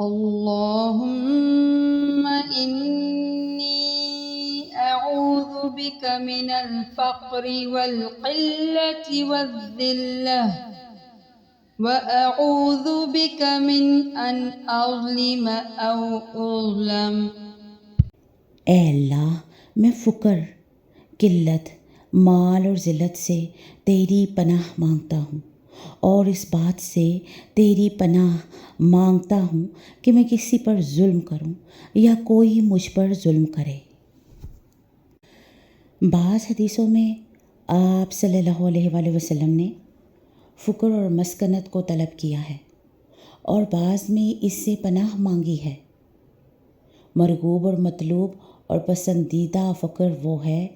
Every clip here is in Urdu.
اللهم إني أعوذ بك من الفقر والقلة والذلة وأعوذ بك من أن أظلم أو أظلم۔ اے اللہ، میں فقر، قلت، مال اور ذلت سے تیری پناہ مانگتا ہوں، اور اس بات سے تیری پناہ مانگتا ہوں کہ میں کسی پر ظلم کروں یا کوئی مجھ پر ظلم کرے۔ بعض حدیثوں میں آپ صلی اللہ علیہ وآلہ وسلم نے فقر اور مسکنت کو طلب کیا ہے، اور بعض میں اس سے پناہ مانگی ہے۔ مرغوب اور مطلوب اور پسندیدہ فقر وہ ہے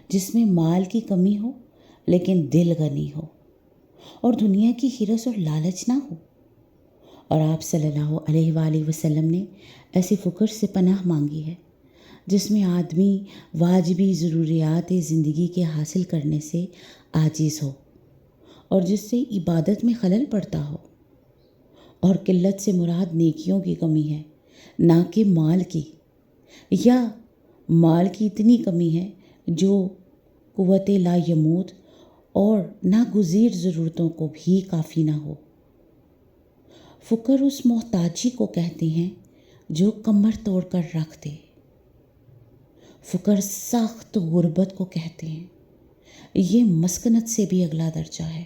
جس میں مال کی کمی ہو لیکن دل غنی ہو، اور دنیا کی ہرس اور لالچ نہ ہو۔ اور آپ صلی اللہ علیہ وآلہ وسلم نے ایسے فقر سے پناہ مانگی ہے جس میں آدمی واجبی ضروریات زندگی کے حاصل کرنے سے عاجز ہو، اور جس سے عبادت میں خلل پڑتا ہو۔ اور قلت سے مراد نیکیوں کی کمی ہے، نہ کہ مال کی، یا مال کی اتنی کمی ہے جو قوت لا یموت اور ناگزیر ضرورتوں کو بھی کافی نہ ہو۔ فقر اس محتاجی کو کہتے ہیں جو کمر توڑ کر رکھ دے۔ فقر سخت غربت کو کہتے ہیں، یہ مسکنت سے بھی اگلا درجہ ہے۔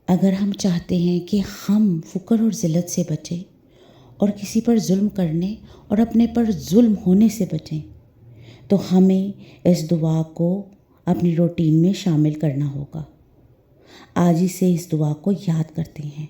اگر ہم چاہتے ہیں کہ ہم فقر اور ذلت سے بچیں اور کسی پر ظلم کرنے اور اپنے پر ظلم ہونے سے بچیں، تو ہمیں اس دعا کو اپنی روٹین میں شامل کرنا ہوگا۔ آج ہی سے اس دعا کو یاد کرتے ہیں۔